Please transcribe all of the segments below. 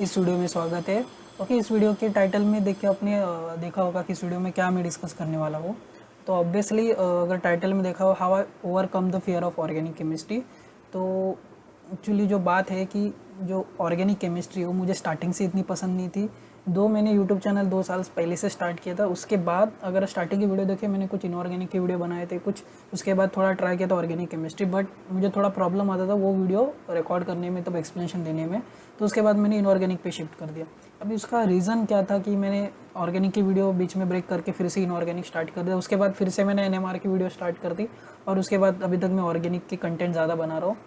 इस वीडियो में स्वागत है। ओके, इस वीडियो के टाइटल में देख के आपने देखा होगा कि इस वीडियो में क्या मैं डिस्कस करने वाला हूँ। तो ऑब्वियसली अगर टाइटल में देखा हो how I overcome the fear of organic chemistry, तो एक्चुअली जो बात है कि जो ऑर्गेनिक केमिस्ट्री हो मुझे स्टार्टिंग से इतनी पसंद नहीं थी। दो मैंने यूट्यूब चैनल 2 साल पहले से स्टार्ट किया था, उसके बाद अगर स्टार्टिंग की वीडियो देखे मैंने कुछ इनऑर्गेनिक की वीडियो बनाए थे, कुछ उसके बाद थोड़ा ट्राई किया था ऑर्गेनिक केमिस्ट्री, बट मुझे थोड़ा प्रॉब्लम आता था वो वीडियो रिकॉर्ड करने में, तब एक्सप्लेनेशन देने में। तो उसके बाद मैंने इनऑर्गेनिक पे शिफ्ट कर दिया। अभी उसका रीज़न क्या था कि मैंने ऑर्गेनिक की वीडियो बीच में ब्रेक करके फिर से इनऑर्गेनिक स्टार्ट कर दिया, उसके बाद फिर से मैंने एनएमआर की वीडियो स्टार्ट कर दी और उसके बाद अभी तक मैं ऑर्गेनिक की कंटेंट ज़्यादा बना रहा हूँ।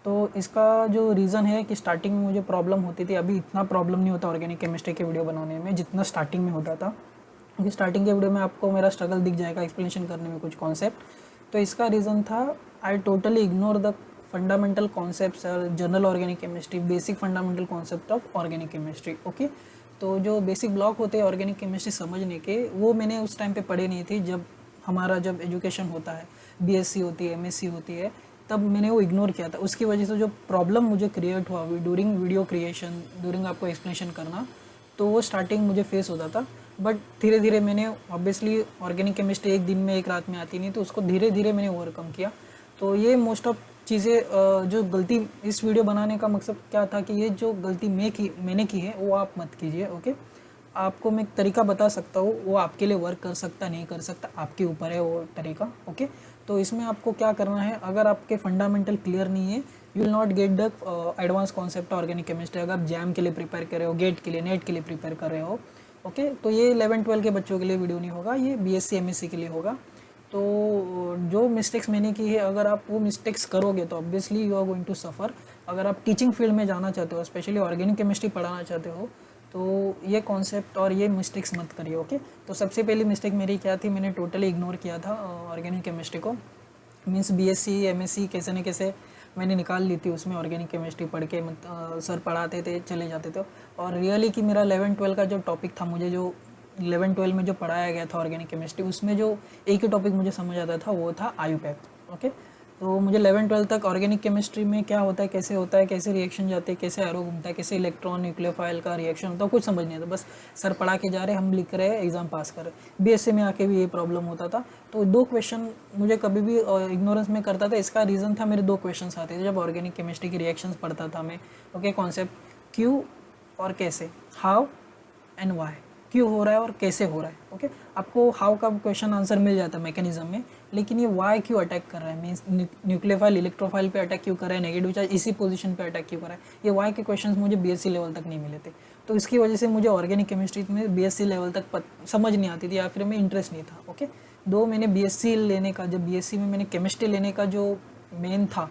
तो इसका जो रीज़न है कि स्टार्टिंग में मुझे प्रॉब्लम होती थी, अभी इतना प्रॉब्लम नहीं होता ऑर्गेनिक केमिस्ट्री की वीडियो बनाने में जितना स्टार्टिंग में होता था, क्योंकि स्टार्टिंग के वीडियो में आपको मेरा स्ट्रगल दिख जाएगा एक्सप्लेनेशन करने में कुछ कॉन्सेप्ट। तो इसका रीज़न था I totally ignore the fundamental concepts और general organic chemistry, basic fundamental concept of organic chemistry. Okay, तो जो बेसिक ब्लॉक होते हैं ऑर्गेनिक केमिस्ट्री समझने के, वो मैंने उस टाइम पे पढ़े नहीं थे। जब एजुकेशन होता है, बीएससी होती है, एमएससी होती है, तब मैंने वो इग्नोर किया था। उसकी वजह से जो प्रॉब्लम मुझे क्रिएट हुआ ड्यूरिंग वीडियो क्रिएशन, ड्यूरिंग आपको एक्सप्लेनेशन करना, तो वो स्टार्टिंग मुझे फेस होता था। बट धीरे धीरे मैंने, ऑब्वियसली ऑर्गेनिक केमिस्ट्री एक दिन में एक रात में आती नहीं, तो उसको धीरे धीरे मैंने ओवरकम किया। तो ये मोस्ट ऑफ चीज़ें जो गलती, इस वीडियो बनाने का मकसद क्या था कि ये जो गलती मैंने की है वो आप मत कीजिए। ओके, आपको मैं एक तरीका बता सकता हूँ, वो आपके लिए वर्क कर सकता नहीं कर सकता आपके ऊपर है वो तरीका। ओके, तो इसमें आपको क्या करना है, अगर आपके फंडामेंटल क्लियर नहीं है, you will not get the advance concept organic chemistry. अगर आप जैम के लिए प्रिपेयर कर रहे हो, गेट के लिए, नेट के लिए प्रिपेयर कर रहे हो, ओके, तो ये 11-12 के बच्चों के लिए वीडियो नहीं होगा, ये बीएससी एमएससी के लिए होगा। तो जो मिस्टेक्स मैंने की है, अगर आप वो मिस्टेक्स करोगे तो obviously you are going to suffer. अगर आप टीचिंग फील्ड में जाना चाहते हो, स्पेशली ऑर्गेनिक केमिस्ट्री पढ़ाना चाहते हो, तो ये कॉन्सेप्ट और ये मिस्टेक्स मत करिए। ओके, तो सबसे पहली मिस्टेक मेरी क्या थी, मैंने टोटली इग्नोर किया था ऑर्गेनिक केमिस्ट्री को। मीन्स बीएससी एमएससी कैसे न कैसे मैंने निकाल ली थी उसमें, ऑर्गेनिक केमिस्ट्री पढ़ के सर पढ़ाते थे चले जाते थे। और रियली कि मेरा 11-12 का जो टॉपिक था, मुझे जो 11-12 में जो पढ़ाया गया था ऑर्गेनिक केमिस्ट्री, उसमें जो एक ही टॉपिक मुझे समझ आता था वो था आयुपैथ। ओके, तो मुझे 11-12 तक ऑर्गेनिक केमिस्ट्री में क्या होता है, कैसे रिएक्शन जाते हैं, कैसे एरो घूमता है, कैसे इलेक्ट्रॉन न्यूक्लियोफाइल का रिएक्शन होता है, कुछ समझ नहीं आता। बस सर पढ़ा के जा रहे, हम लिख रहे हैं, एग्जाम पास कर रहे। बीएससी में आके भी ये प्रॉब्लम होता था। तो 2 क्वेश्चन मुझे कभी भी इग्नोरेंस में करता था। इसका रीज़न था मेरे 2 क्वेश्चन आते थे जब ऑर्गेनिक केमिस्ट्री की रिएक्शंस पढ़ता था मैं। ओके, कॉन्सेप्ट क्यों और कैसे, हाउ एंड वाई, क्यों हो रहा है और कैसे हो रहा है। ओके, आपको हाउ का क्वेश्चन आंसर मिल जाता है मैकेनिज्म में, लेकिन ये वाई क्यों अटैक कर रहा है, मीन्स न्यूक्लियोफाइल इलेक्ट्रोफाइल पे अटैक क्यों कर रहा है, नेगेटिव चार्ज इसी पोजीशन पे अटैक क्यों कर रहा है, ये वाई के क्वेश्चंस मुझे बीएससी लेवल तक नहीं मिले थे। तो इसकी वजह से मुझे ऑर्गेनिक केमिस्ट्री में बीएससी लेवल तक समझ नहीं आती थी, या फिर मैं इंटरेस्ट नहीं था। ओके, दो मैंने बीएससी लेने का, जब बीएससी में मैंने केमिस्ट्री लेने का जो मेन था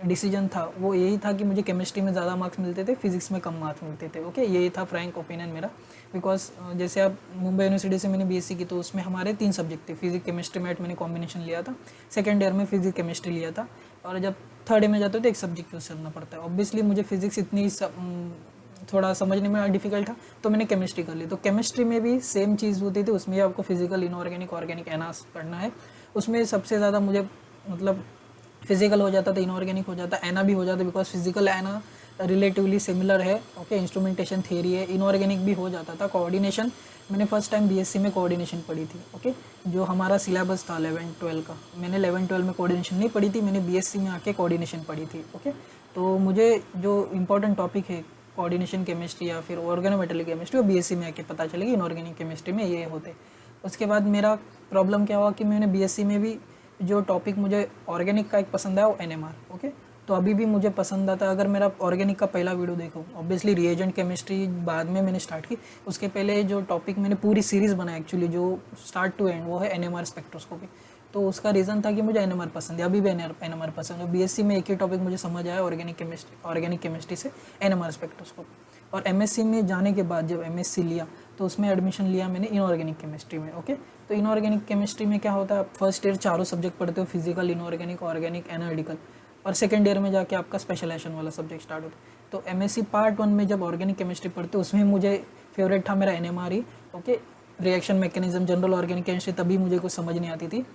डिसीजन था, वो यही था कि मुझे केमिस्ट्री में ज़्यादा मार्क्स मिलते थे, फिजिक्स में कम मार्क्स मिलते थे। ओके, यही था फ्रैंक ओपिनियन मेरा। बिकॉज जैसे आप मुंबई यूनिवर्सिटी से मैंने बीएससी की, तो उसमें हमारे 3 सब्जेक्ट थे, फिजिक्स केमिस्ट्री मैथ मैंने कॉम्बिनेशन लिया था। सेकेंड ईयर में फिजिक्स केमिस्ट्री लिया था, और जब थर्ड ईयर में जाते हो तो एक सब्जेक्ट चूज करना पड़ता है। ऑब्वियसली मुझे फिजिक्स इतनी थोड़ा समझने में डिफिकल्ट था, तो मैंने केमिस्ट्री कर ली। तो केमिस्ट्री में भी सेम चीज़ होती थी, उसमें आपको फिजिकल, इनऑर्गेनिक, ऑर्गेनिक, एनास पढ़ना है। उसमें सबसे ज़्यादा मुझे मतलब फिजिकल हो जाता था, इनऑर्गेनिक हो जाता, एना भी हो जाता, बिकॉज फिजिकल एना रिलेटिवली सिमिलर है। ओके, इंस्ट्रूमेंटेशन थियरी है, इनऑर्गेनिक भी हो जाता था। कोऑर्डिनेशन मैंने फर्स्ट टाइम बीएससी में कोऑर्डिनेशन पढ़ी थी। ओके, जो हमारा सिलेबस था 11-12 का, मैंने 11-12 में कोऑर्डिनेशन नहीं पढ़ी थी, मैंने बीएससी में आके कोऑर्डिनेशन पढ़ी थी। ओके, तो मुझे जो इंपॉर्टेंट टॉपिक है कोऑर्डिनेशन केमिस्ट्री या फिर ऑर्गेनोमेटेलिक केमिस्ट्री, वो बीएससी में आके पता चलेगी, इनऑर्गेनिक केमिस्ट्री में ये होते। उसके बाद मेरा प्रॉब्लम क्या हुआ कि मैंने बीएससी में भी जो टॉपिक मुझे ऑर्गेनिक का एक पसंद आया वो एनएमआर। ओके, तो अभी भी मुझे पसंद आता है। अगर मेरा ऑर्गेनिक का पहला वीडियो देखो, ऑब्वियसली रिएजेंट केमिस्ट्री बाद में मैंने स्टार्ट की, उसके पहले जो टॉपिक मैंने पूरी सीरीज़ बनाई एक्चुअली, जो स्टार्ट टू एंड, वो है एनएमआर स्पेक्ट्रोस्कोपी। तो उसका रीज़न था कि मुझे एनएमआर पसंद है, अभी भी एनएमआर पसंद है। बीएससी में एक ही टॉपिक मुझे समझ आया ऑर्गेनिक केमिस्ट्री से, एनएमआर स्पेक्ट्रोस्कोपी। और एमएससी में जाने के बाद जब एमएससी लिया, तो उसमें एडमिशन लिया मैंने इनऑर्गेनिक केमिस्ट्री में। ओके, तो इनऑर्गेनिक केमिस्ट्री में क्या होता है, आप फर्स्ट ईयर चारों सब्जेक्ट पढ़ते हो, फिजिकल, इनऑर्गेनिक, ऑर्गेनिक, एनालिटिकल, और सेकेंड ईयर में जाके आपका स्पेशलाइजेशन वाला सब्जेक्ट स्टार्ट होता है। तो एमएससी पार्ट 1 में जब ऑर्गेनिक केमिस्ट्री पढ़ते हो, उसमें मुझे फेवरेट था मेरा एनएमआर ही। Okay, reaction mechanism, general organic chemistry तभी मुझे कुछ समझ नहीं आती थी।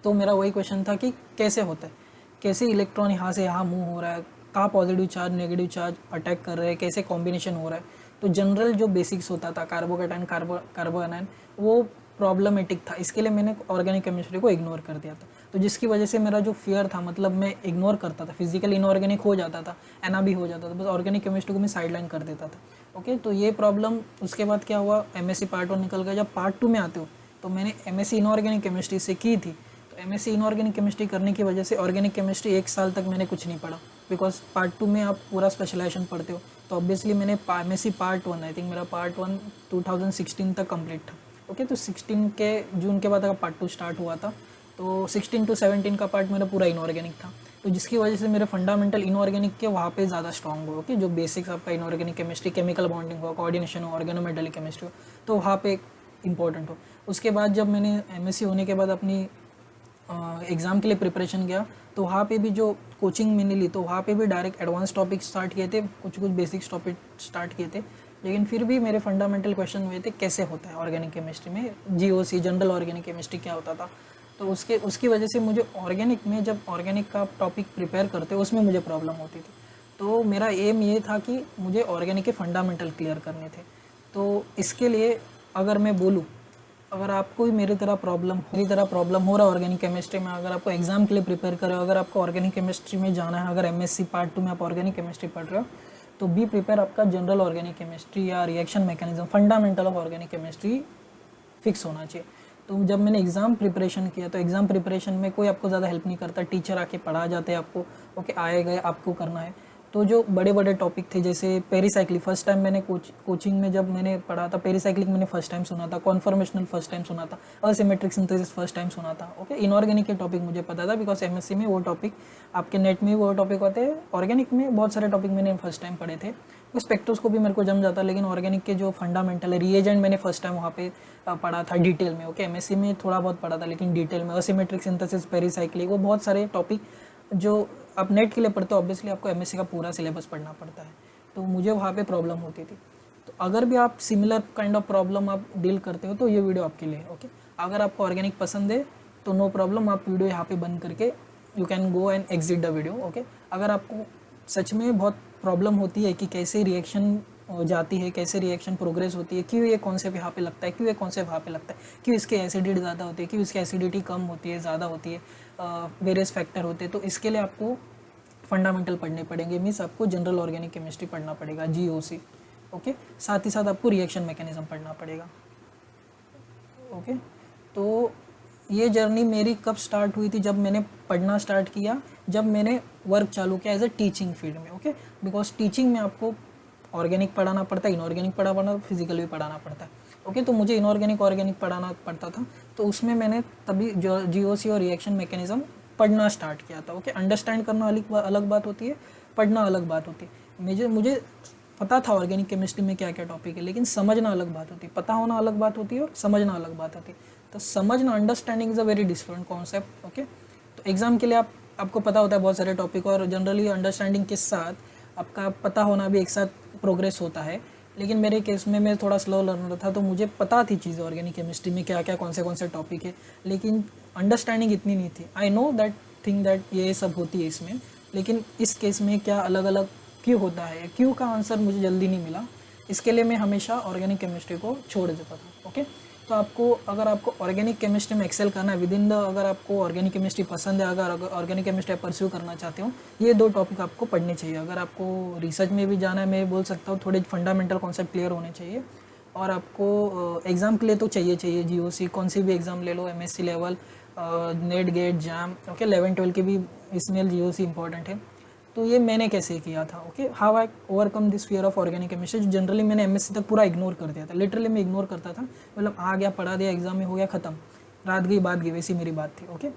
तो मेरा वही क्वेश्चन था कि कैसे होता है, कैसे इलेक्ट्रॉन यहाँ से यहाँ मूव हो रहा है, कहाँ positive charge negative charge attack कर रहे हैं, कैसे कॉम्बिनेशन हो रहा है। तो जनरल जो बेसिक्स होता था कार्बोकेटाइन कार्बोनाइन वो प्रॉब्लमेटिक था, इसके लिए मैंने ऑर्गेनिक केमिस्ट्री को इग्नोर कर दिया था। तो जिसकी वजह से मेरा जो फियर था, मतलब मैं इग्नोर करता था, फिजिकल इनऑर्गेनिक हो जाता था, एना भी हो जाता था, बस ऑर्गेनिक केमिस्ट्री को मैं साइडलाइन कर देता था। ओके, तो ये प्रॉब्लम उसके बाद क्या हुआ, एमएससी पार्ट 1 निकल गया। जब पार्ट 2 में आते हो तो मैंने एमएससी इनऑर्गेनिक केमिस्ट्री से की थी। तो एमएससी इनऑर्गेनिक केमिस्ट्री करने की वजह से ऑर्गेनिक केमिस्ट्री 1 साल तक मैंने कुछ नहीं पढ़ा, बिकॉज पार्ट 2 में आप पूरा स्पेशलाइजेशन पढ़ते हो। तो ऑब्वियसली मैंने एमएससी पार्ट 1, आई थिंक मेरा पार्ट 1 2016 तक कंप्लीट था। ओके, तो 16 के जून के बाद अगर पार्ट 2 स्टार्ट हुआ था, तो 16 to 17 का पार्ट मेरा पूरा इनऑर्गेनिक था। तो जिसकी वजह से मेरे फंडामेंटल इनऑर्गेनिक के वहाँ पे ज़्यादा स्ट्रॉन्ग हो। ओके, जो बेसिक्स आपका इनऑर्गेनिक केमिस्ट्री, केमिकल बॉन्डिंग हो, कोऑर्डिनेशन हो, ऑर्गेनोमेटेलिक केमिस्ट्री हो, तो वहाँ पे इंपॉर्टेंट हो। उसके बाद जब मैंने एमएससी होने के बाद अपनी एग्ज़ाम के लिए प्रिपरेशन किया, तो वहाँ पे भी जो कोचिंग मैंने ली, तो वहाँ पे भी डायरेक्ट एडवांस टॉपिक स्टार्ट किए थे, कुछ बेसिक्स टॉपिक स्टार्ट किए थे, लेकिन फिर भी मेरे फंडामेंटल क्वेश्चन हुए थे कैसे होता है ऑर्गेनिक केमिस्ट्री में, जीओसी जनरल ऑर्गेनिक केमिस्ट्री क्या होता था। तो उसकी वजह से मुझे ऑर्गेनिक में, जब ऑर्गेनिक का टॉपिक प्रिपेयर करते उसमें मुझे प्रॉब्लम होती थी। तो मेरा एम ये था कि मुझे ऑर्गेनिक के फंडामेंटल क्लियर करने थे। तो इसके लिए अगर मैं बोलूँ, अगर आपको भी मेरी तरह प्रॉब्लम हो रहा है ऑर्गेनिक केमिस्ट्री में, अगर आपको एग्जाम के लिए प्रिपेयर कर रहे हो, अगर आपको ऑर्गेनिक केमिस्ट्री में जाना है, अगर एमएससी पार्ट 2 में आप ऑर्गेनिक केमिस्ट्री पढ़ रहे हो, तो बी प्रिपेयर आपका जनरल ऑर्गेनिक केमिस्ट्री या reaction mechanism, fundamental of organic chemistry fix होना चाहिए। तो जब मैंने एग्ज़ाम प्रिपरेशन किया, तो एग्ज़ाम प्रिपरेशन में कोई आपको ज़्यादा हेल्प नहीं करता, टीचर आके पढ़ा जाते हैं आपको, ओके आए गए आपको करना है। तो जो बड़े बड़े टॉपिक थे, जैसे पेरीसाइक्लिक, फर्स्ट टाइम मैंने कोचिंग में जब मैंने पढ़ा था, पेरीसाइक्लिक मैंने फर्स्ट टाइम सुना था, कॉन्फॉर्मेशनल फर्स्ट टाइम सुना था, असिमेट्रिक सिंथेसिस फर्स्ट टाइम सुना था। ओके, इनऑर्गेनिक के टॉपिक मुझे पता था, बिकॉज एमएससी में वो टॉपिक, आपके नेट में वो टॉपिक होते हैं। ऑर्गेनिक में बहुत सारे टॉपिक मैंने फर्स्ट टाइम पढ़े थे, तो स्पेक्ट्रोस्कोपी भी मेरे को जम जाता, लेकिन ऑर्गेनिक के जो फंडामेंटल है, रिएजेंट मैंने फर्स्ट टाइम वहाँ पे पढ़ा था डिटेल में। ओके, एमएससी में थोड़ा बहुत पढ़ा था, लेकिन डिटेल में असिमेट्रिक सिंथेसिस, पेरीसाइक्लिक, वो बहुत सारे टॉपिक जो आप नेट के लिए पढ़ते हो, ऑब्वियसली आपको एमएससी का पूरा सिलेबस पढ़ना पड़ता है। तो मुझे वहाँ पे प्रॉब्लम होती थी। तो अगर भी आप सिमिलर काइंड ऑफ प्रॉब्लम आप डील करते हो, तो ये वीडियो आपके लिए। ओके, अगर आपको ऑर्गेनिक पसंद है तो नो प्रॉब्लम, आप वीडियो यहाँ पे बंद करके you can go and exit the video. Okay, अगर आपको सच में बहुत प्रॉब्लम होती है कि कैसे रिएक्शन जाती है, कैसे रिएक्शन प्रोग्रेस होती है, क्यों ये कॉन्सेप्ट यहाँ पे लगता है, क्यों ये कॉन्सेप्ट वहाँ पे लगता है, क्यों इसकी एसिडिटी ज़्यादा होती है, क्यों इसकी एसिडिटी कम होती है, ज़्यादा होती है, वेरियस फैक्टर होते हैं, तो इसके लिए आपको फंडामेंटल पढ़ने पड़ेंगे। मीन्स आपको जनरल ऑर्गेनिक केमिस्ट्री पढ़ना पड़ेगा, जीओसी। ओके, साथ ही साथ आपको रिएक्शन मैकेनिज्म पढ़ना पड़ेगा। ओके, तो ये जर्नी मेरी कब स्टार्ट हुई थी, जब मैंने पढ़ना स्टार्ट किया, जब मैंने वर्क चालू किया एज अ टीचिंग फील्ड में। ओके, बिकॉज टीचिंग में आपको ऑर्गेनिक पढ़ाना पड़ता है, इनऑर्गेनिक पढ़ाना, फिजिकल भी पढ़ाना पड़ता है। ओके, तो मुझे इनऑर्गेनिक ऑर्गेनिक पढ़ाना पड़ता था, तो उसमें मैंने तभी जो जीओसी और रिएक्शन मैकेनिज्म पढ़ना स्टार्ट किया था। ओके, अंडरस्टैंड करना अलग बात होती है, पढ़ना अलग बात होती है। मुझे पता था ऑर्गेनिक केमिस्ट्री में क्या क्या टॉपिक है, लेकिन समझना अलग बात होती है, पता होना अलग बात होती है और समझना अलग बात होती है। तो समझना, understanding is a very different concept. Okay, तो एग्जाम के लिए आपको पता होता है बहुत सारे टॉपिक, और जनरली अंडरस्टैंडिंग के साथ आपका पता होना भी एक साथ प्रोग्रेस होता है। लेकिन मेरे केस में मैं थोड़ा स्लो लर्नर था, तो मुझे पता थी चीज़ें ऑर्गेनिक केमिस्ट्री में क्या क्या कौन से टॉपिक है, लेकिन अंडरस्टैंडिंग इतनी नहीं थी। I know that thing that ये सब होती है इसमें, लेकिन इस केस में क्या अलग अलग क्यों होता है, क्यों का आंसर मुझे जल्दी नहीं मिला, इसके लिए मैं हमेशा ऑर्गेनिक केमिस्ट्री को छोड़ देता था। ओके, तो अगर आपको ऑर्गेनिक केमिस्ट्री में एक्सेल करना है विद इन द, अगर आपको ऑर्गेनिक केमिस्ट्री पसंद है, अगर ऑर्गेनिक केमिस्ट्री परस्यू करना चाहते हो, ये 2 टॉपिक आपको पढ़ने चाहिए। अगर आपको रिसर्च में भी जाना है, मैं बोल सकता हूँ थोड़े फंडामेंटल कॉन्सेप्ट क्लियर होने चाहिए, और आपको एग्ज़ाम के लिए तो चाहिए जीओसी, कौन सी भी एग्ज़ाम ले लो, MSc level, NET GATE JAM. Okay, 11-12 के भी इसमें जीओसी इंपॉर्टेंट है। तो ये मैंने कैसे किया था। Okay, how I overcome this fear of organic chemistry, जो जनरली मैंने एमएससी तक पूरा इग्नोर कर दिया था। लिटरली मैं इग्नोर करता था, मतलब आ गया, पढ़ा दिया, एग्जाम में हो गया, ख़त्म, रात गई बात गई, वैसी मेरी बात थी। ओके,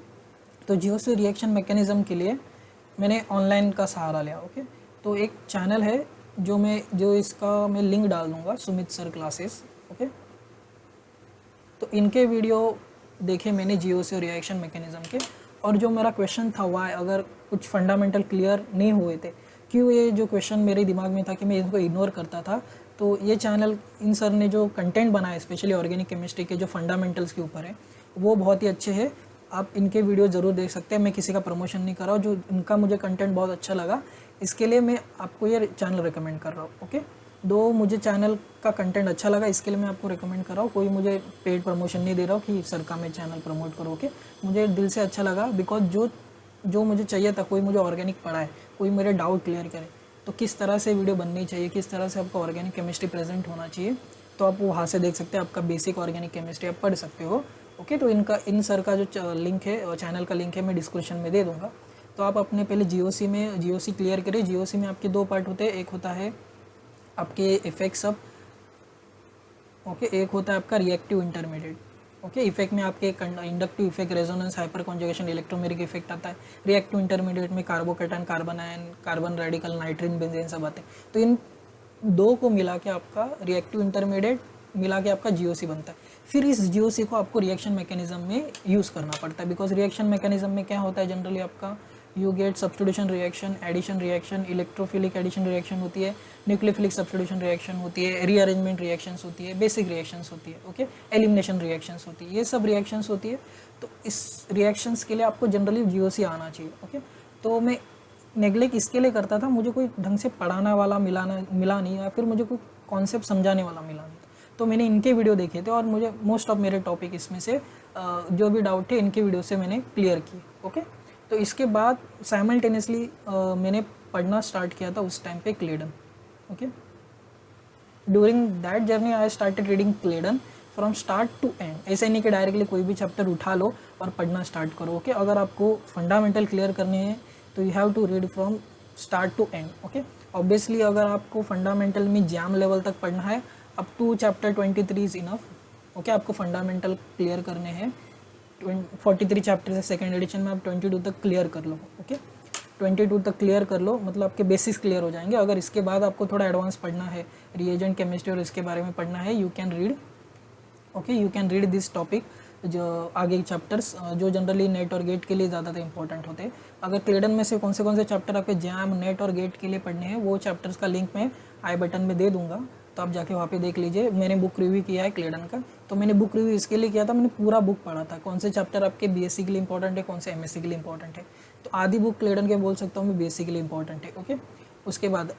तो जीओसी रिएक्शन मैकेनिज्म के लिए मैंने ऑनलाइन का सहारा लिया। ओके, तो एक चैनल है जो इसका मैं लिंक डाल दूँगा, सुमित सर क्लासेस। ओके, तो इनके वीडियो देखे मैंने जीओसी और रिएक्शन मैकेनिज्म के, और जो मेरा क्वेश्चन था वाई, अगर कुछ फंडामेंटल क्लियर नहीं हुए थे, क्यों ये जो क्वेश्चन मेरे दिमाग में था कि मैं इनको इग्नोर करता था, तो ये चैनल, इन सर ने जो कंटेंट बनाया स्पेशली ऑर्गेनिक केमिस्ट्री के जो फंडामेंटल्स के ऊपर है, वो बहुत ही अच्छे हैं। आप इनके वीडियो ज़रूर देख सकते हैं, मैं किसी का प्रमोशन नहीं कर रहा हूँ, जो इनका मुझे कंटेंट बहुत अच्छा लगा, इसके लिए मैं आपको ये चैनल रिकमेंड कर रहा हूँ। ओके, दो मुझे चैनल का कंटेंट अच्छा लगा, इसके लिए मैं आपको रिकमेंड कर रहा हूँ। कोई मुझे पेड प्रमोशन नहीं दे रहा हूँ कि सर का मैं चैनल प्रमोट करो। ओके, मुझे दिल से अच्छा लगा बिकॉज जो मुझे चाहिए था, कोई मुझे ऑर्गेनिक पढ़ाए, कोई मेरे डाउट क्लियर करे, तो किस तरह से वीडियो बननी चाहिए, किस तरह से आपका ऑर्गेनिक केमिस्ट्री प्रेजेंट होना चाहिए, तो आप वहाँ से देख सकते हैं। आपका बेसिक ऑर्गेनिक केमिस्ट्री आप पढ़ सकते हो। ओके, तो इन सर का जो लिंक है, चैनल का लिंक है, मैं डिस्क्रिप्शन में दे दूँगा। तो आप अपने पहले जीओसी क्लियर करें। जीओसी में आपके 2 पार्ट होते हैं, एक होता है आपके इफेक्ट सब, ओके, एक होता है आपका रिएक्टिव इंटरमीडिएट। ओके, इफेक्ट में आपके inductive effect, resonance, hyper conjugation, electromeric effect आता है। रिएक्टिव इंटरमीडिएट में carbocation, carbon ion, carbon radical, नाइट्रीन, benzene सब आते हैं। तो इन 2 को मिला के आपका रिएक्टिव इंटरमीडिएट मिला के आपका जीओसी बनता है। फिर इस जीओसी को आपको रिएक्शन मैकेनिज्म में यूज़ करना पड़ता है, बिकॉज रिएक्शन मैकेनिज्म में क्या होता है जनरली आपका you get substitution reaction, addition reaction, electrophilic addition reaction होती है, न्यूक्लियोफिलिक सब्स्टिट्यूशन रिएक्शन होती है, रीअरेंजमेंट रिएक्शंस होती है, बेसिक रिएक्शंस होती है, ओके, एलिमिनेशन रिएक्शंस होती है, ये सब रिएक्शंस होती है। तो इस रिएक्शंस के लिए आपको जनरली जीओसी आना चाहिए। ओके, तो मैं नेग्लेक्ट इसके लिए करता था, मुझे कोई ढंग से पढ़ाना वाला मिला नहीं, या फिर मुझे कोई कॉन्सेप्ट समझाने वाला मिला नहीं। तो मैंने इनके वीडियो देखे थे और मुझे मोस्ट ऑफ मेरे टॉपिक इसमें से जो भी डाउट थे इनके वीडियो से मैंने क्लियर किए। ओके, तो इसके बाद साइमल्टेनियसली मैंने पढ़ना स्टार्ट किया था उस टाइम पे Clayden. Okay, during that journey I started reading Clayden from start to end. ऐसे नहीं कि डायरेक्टली कोई भी चैप्टर उठा लो और पढ़ना स्टार्ट करो। ओके, अगर आपको फंडामेंटल क्लियर करने हैं तो you have to read from start to end. Okay, obviously अगर आपको फंडामेंटल में जैम लेवल तक पढ़ना है, up to chapter 23 is enough. Okay, आपको फंडामेंटल क्लियर करने हैं 43 चैप्टर है सेकेंड एडिशन में, आप 22 तक क्लियर कर लो। ओके, 22 तक क्लियर कर लो, मतलब आपके बेसिक्स क्लियर हो जाएंगे। अगर इसके बाद आपको थोड़ा एडवांस पढ़ना है, रिएजेंट केमिस्ट्री और इसके बारे में पढ़ना है, you can read. Okay, you can read this topic, जो आगे चैप्टर्स जो जनरली नेट और गेट के लिए ज़्यादा इंपॉर्टेंट होते हैं। अगर क्लेडन में से कौन से चैप्टर आपके जैम, नेट और गेट के लिए पढ़ने हैं, वो चैप्टर्स का लिंक मैं आई बटन में दे दूंगा, तो आप जाके वहाँ पे देख लीजिए। मैंने बुक रिव्यू किया है क्लेडन का, तो मैंने बुक रिव्यू इसके लिए किया था, मैंने पूरा बुक पढ़ा था, कौन से चैप्टर आपके बीएससी के लिए इंपॉर्टेंट है, कौन से एमएससी के लिए इंपॉर्टेंट है। तो आधी बुक क्लेडन के बोल सकता हूँ मैं बीएससी के लिए इंपॉर्टेंट है। ओके, उसके बाद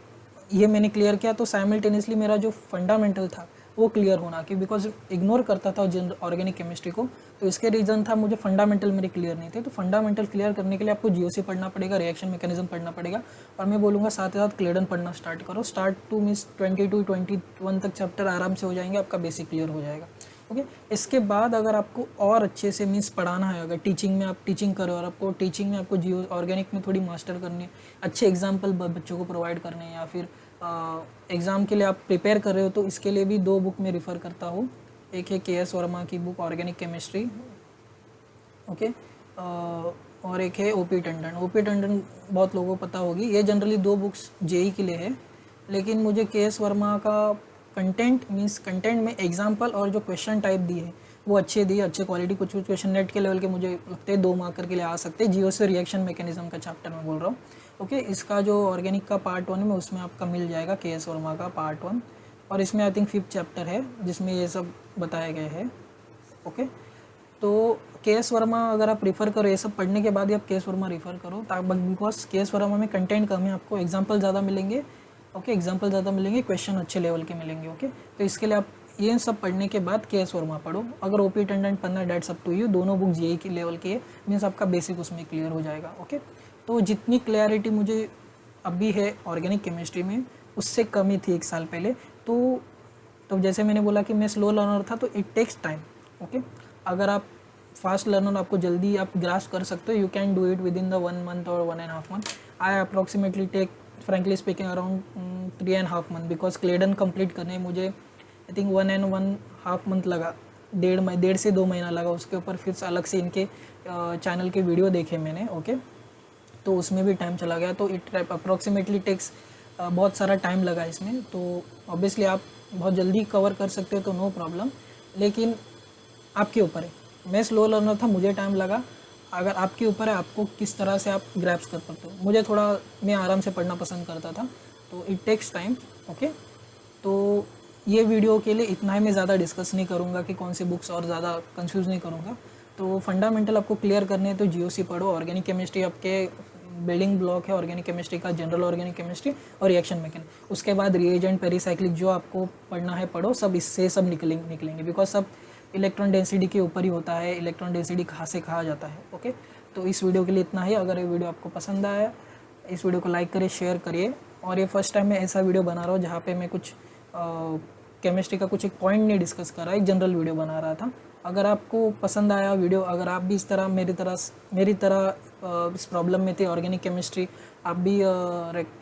ये मैंने क्लियर किया, तो साइमल्टेनियसली मेरा जो फंडामेंटल था वो क्लियर होना, कि बिकॉज इग्नोर करता था ऑर्गेनिक केमिस्ट्री को, तो इसके रीज़न था मुझे फंडामेंटल मेरे क्लियर नहीं थे। तो फंडामेंटल क्लियर करने के लिए आपको जीओसी पढ़ना पड़ेगा, रिएक्शन मैकेनिज्म पढ़ना पड़ेगा, और मैं बोलूँगा साथ ही साथ क्लेडन पढ़ना स्टार्ट करो। स्टार्ट टू मीन्स 22-21 तक चैप्टर आराम से हो जाएंगे, आपका बेसिक क्लियर हो जाएगा। ओके, इसके बाद अगर आपको और अच्छे से मीन्स पढ़ाना है, अगर टीचिंग में आप टीचिंग करो और आपको टीचिंग में आपको जियो ऑर्गेनिक में थोड़ी मास्टर करनी है, अच्छे एग्जाम्पल बच्चों को प्रोवाइड करने हैं, या फिर एग्ज़ाम के लिए आप प्रिपेयर कर रहे हो, तो इसके लिए भी 2 बुक मैं रिफ़र करता हूँ। एक है KS वर्मा की बुक ऑर्गेनिक केमिस्ट्री, ओके, और एक है OP टंडन। OP टंडन बहुत लोगों को पता होगी, ये जनरली 2 बुक्स जेई के लिए है, लेकिन मुझे KS वर्मा का कंटेंट में एग्जाम्पल और जो क्वेश्चन टाइप दिए है वो अच्छे दिए, अच्छे क्वालिटी। कुछ क्वेश्चन नेट के लेवल के मुझे लगते हैं 2 मार्कर के लिए आ सकते हैं। जियो से रिएक्शन मैकेनिज्म का चैप्टर मैं बोल रहा हूँ। ओके, इसका जो ऑर्गेनिक का पार्ट 1 में उसमें आपका मिल जाएगा KS वर्मा का पार्ट 1, और इसमें आई थिंक 5th चैप्टर है जिसमें ये सब बताया गया है। ओके, तो KS वर्मा अगर आप रिफ़र करो, ये सब पढ़ने के बाद ही आप KS वर्मा रिफ़र करो, बिकॉज KS वर्मा में कंटेंट कम है, आपको एग्जाम्पल ज़्यादा मिलेंगे। ओके, एग्जाम्पल ज़्यादा मिलेंगे, क्वेश्चन अच्छे लेवल के मिलेंगे। ओके, तो इसके लिए आप ये सब पढ़ने के बाद KS वर्मा पढ़ो। अगर OP टंडन पढ़ना, डेट्स अप टू यू, दोनों बुक जेई की लेवल की है, मीन्स आपका बेसिक उसमें क्लियर हो जाएगा। ओके, तो जितनी क्लैरिटी मुझे अभी है ऑर्गेनिक केमिस्ट्री में, उससे कम ही थी 1 साल पहले। तो जैसे मैंने बोला कि मैं स्लो लर्नर था, तो इट टेक्स टाइम। ओके, अगर आप फास्ट लर्नर, आपको जल्दी आप ग्रास्प कर सकते हो, you can do it within the 1 month और 1.5 month. I approximately take frankly speaking around 3.5 month, because Clayden complete करने मुझे आई थिंक 1.5 मंथ लगा, 1.5 से 2 महीना लगा। उसके ऊपर फिर अलग से इनके चैनल के वीडियो देखे मैंने। ओके, तो उसमें भी टाइम चला गया, तो इट अप्रॉक्सीमेटली टेक्स बहुत सारा टाइम लगा इसमें। तो ऑब्वियसली आप बहुत जल्दी कवर कर सकते हो तो नो प्रॉब्लम, लेकिन आपके ऊपर है। मैं स्लो लर्नर था, मुझे टाइम लगा, अगर आपके ऊपर है आपको किस तरह से आप ग्रैप्स कर पाते हो। मुझे थोड़ा, मैं आराम से पढ़ना पसंद करता था, तो इट टेक्स टाइम। ओके, तो ये वीडियो के लिए इतना ही, मैं ज़्यादा डिस्कस नहीं करूँगा कि कौन सी बुक्स, और ज़्यादा कंफ्यूज नहीं करूँगा। तो फंडामेंटल आपको क्लियर करने हैं तो जीओसी पढ़ो। ऑर्गेनिक केमिस्ट्री आपके बिल्डिंग ब्लॉक है ऑर्गेनिक केमिस्ट्री का, जनरल ऑर्गेनिक केमिस्ट्री और रिएक्शन मैकेनिक्स। उसके बाद रिएजेंट, पेरीसाइक्लिक, जो आपको पढ़ना है पढ़ो, सब इससे सब निकलेंगे बिकॉज सब इलेक्ट्रॉन डेंसिटी के ऊपर ही होता है, इलेक्ट्रॉन डेंसिटी कहाँ से कहा जाता है। ओके, तो इस वीडियो के लिए इतना ही। अगर ये वीडियो आपको पसंद आया, इस वीडियो को लाइक करिए, शेयर करिए। और ये फर्स्ट टाइम मैं ऐसा वीडियो बना रहा हूँ जहाँ पे मैं कुछ केमिस्ट्री का कुछ एक पॉइंट नहीं डिस्कस कर रहा, एक जनरल वीडियो बना रहा था। अगर आपको पसंद आया वीडियो, अगर आप भी इस तरह मेरी तरह इस प्रॉब्लम में थे ऑर्गेनिक केमिस्ट्री, आप भी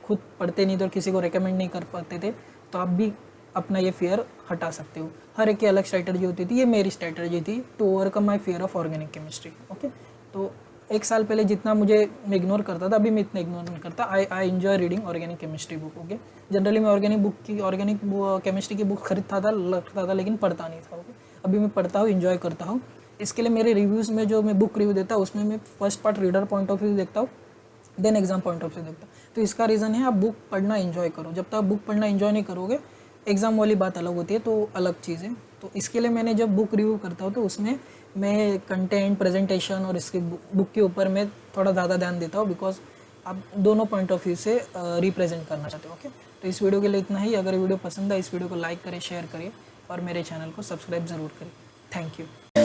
खुद पढ़ते नहीं थे और किसी को रेकमेंड नहीं कर पाते थे, तो आप भी अपना ये फियर हटा सकते हो। हर एक की अलग स्ट्रैटेजी होती थी, ये मेरी स्ट्रैटेजी थी to overcome my fear of organic chemistry. Okay, तो एक साल पहले जितना मैं इग्नोर करता था, अभी मैं इतना इग्नोर नहीं करता। I enjoy reading organic chemistry book. Okay, generally मैं ऑर्गेनिक केमिस्ट्री की बुक खरीदता था लेकिन पढ़ता नहीं था। ओके, अभी मैं पढ़ता हूँ, इन्जॉय करता हूँ। इसके लिए मेरे रिव्यूज़ में जो मैं बुक रिव्यू देता हूँ उसमें मैं first part reader point of view देखता हूँ, then exam point of view देखता हूँ। तो इसका रीज़न है आप बुक पढ़ना इन्जॉय करो। जब तक आप बुक पढ़ना इन्जॉय नहीं करोगे, एग्ज़ाम वाली बात अलग होती है, तो अलग चीज़ है। तो इसके लिए मैंने जब बुक रिव्यू करता हूँ तो उसमें मैं कंटेंट, प्रेजेंटेशन और इसके बुक के ऊपर मैं थोड़ा ज़्यादा ध्यान देता हूँ, बिकॉज आप दोनों पॉइंट ऑफ व्यू से रिप्रेजेंट करना चाहते हो। ओके, तो इस वीडियो के लिए इतना ही। अगर वीडियो पसंद है, इस वीडियो को लाइक करें, शेयर करिए और मेरे चैनल को सब्सक्राइब ज़रूर करें। Thank you.